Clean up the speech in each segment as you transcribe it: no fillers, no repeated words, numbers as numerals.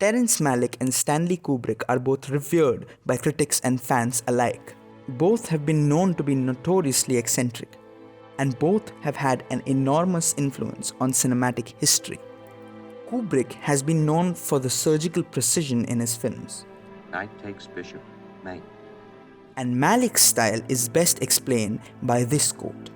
Terrence Malick and Stanley Kubrick are both revered by critics and fans alike. Both have been known to be notoriously eccentric, and both have had an enormous influence on cinematic history. Kubrick has been known for the surgical precision in his films. Knight takes bishop, mate. And Malick's style is best explained by this quote.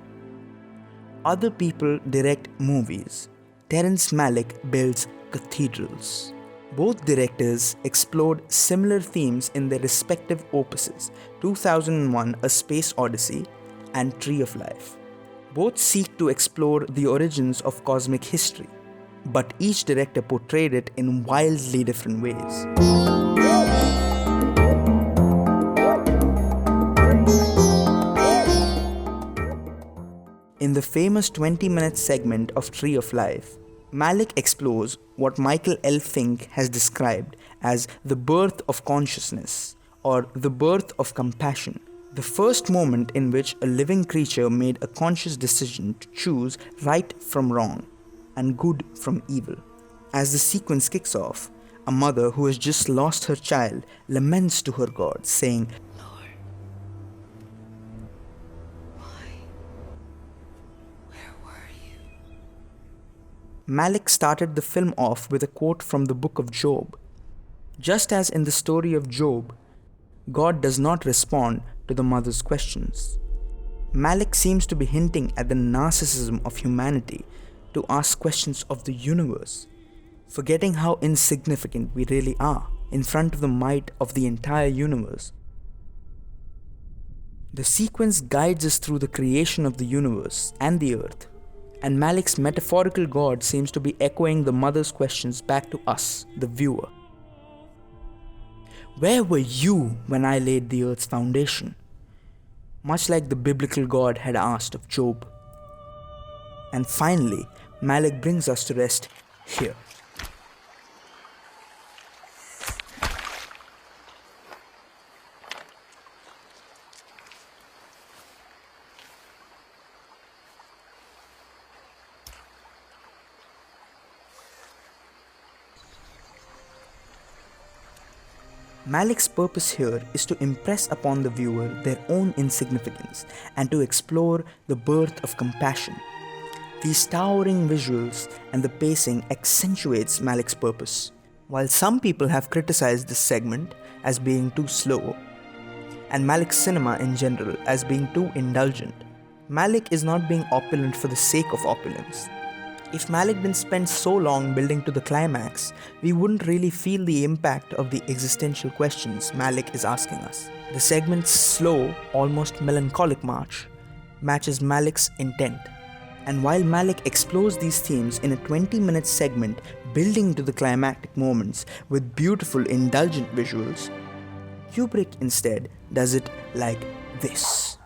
Other people direct movies. Terrence Malick builds cathedrals. Both directors explored similar themes in their respective opuses, 2001 A Space Odyssey and Tree of Life. Both seek to explore the origins of cosmic history, but each director portrayed it in wildly different ways. In the famous 20-minute segment of Tree of Life, Malick explores what Michael L. Fink has described as the birth of consciousness, or the birth of compassion, the first moment in which a living creature made a conscious decision to choose right from wrong and good from evil. As the sequence kicks off, a mother who has just lost her child laments to her God, saying, Lord, why? Where were you? Malick started the film off with a quote from the book of Job. Just as in the story of Job, God does not respond to the mother's questions. Malick seems to be hinting at the narcissism of humanity to ask questions of the universe, forgetting how insignificant we really are in front of the might of the entire universe. The sequence guides us through the creation of the universe and the earth, and Malick's metaphorical God seems to be echoing the mother's questions back to us, the viewer. Where were you when I laid the earth's foundation? Much like the biblical God had asked of Job. And finally, Malick brings us to rest here. Malick's purpose here is to impress upon the viewer their own insignificance and to explore the birth of compassion. These towering visuals and the pacing accentuates Malick's purpose. While some people have criticized this segment as being too slow, and Malick's cinema in general as being too indulgent, Malick is not being opulent for the sake of opulence. If Malick didn't spend so long building to the climax, we wouldn't really feel the impact of the existential questions Malick is asking us. The segment's slow, almost melancholic march matches Malick's intent. And while Malick explores these themes in a 20-minute segment building to the climactic moments with beautiful, indulgent visuals, Kubrick instead does it like this.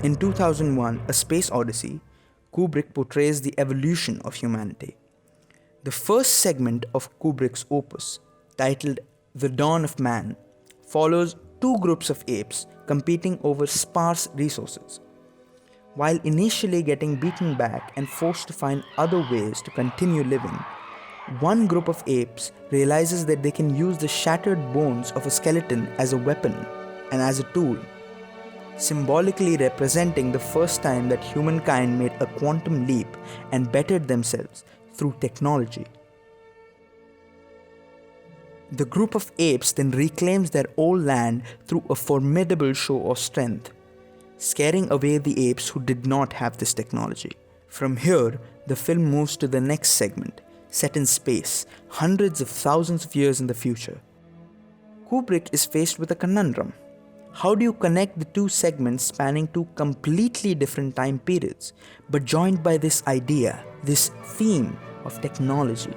In 2001, A Space Odyssey, Kubrick portrays the evolution of humanity. The first segment of Kubrick's opus, titled The Dawn of Man, follows two groups of apes competing over sparse resources. While initially getting beaten back and forced to find other ways to continue living, one group of apes realizes that they can use the shattered bones of a skeleton as a weapon and as a tool, symbolically representing the first time that humankind made a quantum leap and bettered themselves through technology. The group of apes then reclaims their old land through a formidable show of strength, scaring away the apes who did not have this technology. From here, the film moves to the next segment, set in space, hundreds of thousands of years in the future. Kubrick is faced with a conundrum. How do you connect the two segments spanning two completely different time periods, but joined by this idea, this theme of technology?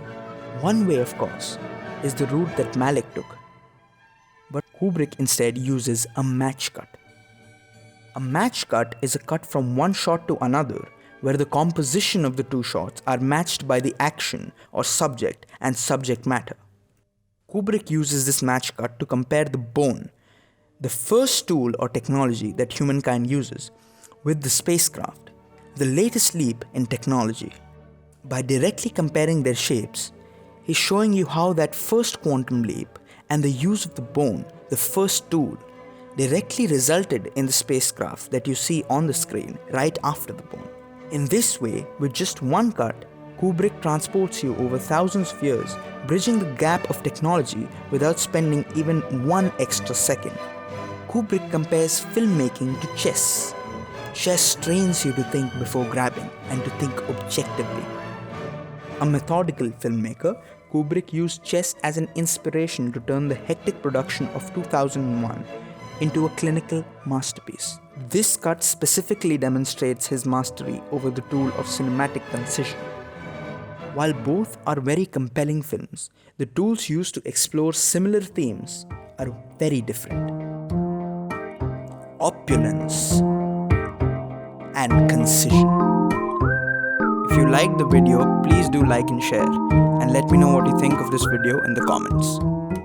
One way, of course, is the route that Malick took, but Kubrick instead uses a match cut. A match cut is a cut from one shot to another where the composition of the two shots are matched by the action or subject and subject matter. Kubrick uses this match cut to compare the bone, the first tool or technology that humankind uses, with the spacecraft, the latest leap in technology. By directly comparing their shapes, he's showing you how that first quantum leap and the use of the bone, the first tool, directly resulted in the spacecraft that you see on the screen right after the bone. In this way, with just one cut, Kubrick transports you over thousands of years, bridging the gap of technology without spending even one extra second. Kubrick compares filmmaking to chess. Chess trains you to think before grabbing and to think objectively. A methodical filmmaker, Kubrick used chess as an inspiration to turn the hectic production of 2001 into a clinical masterpiece. This cut specifically demonstrates his mastery over the tool of cinematic concision. While both are very compelling films, the tools used to explore similar themes are very different. Opulence and concision. If you liked the video, please do like and share, and let me know what you think of this video in the comments.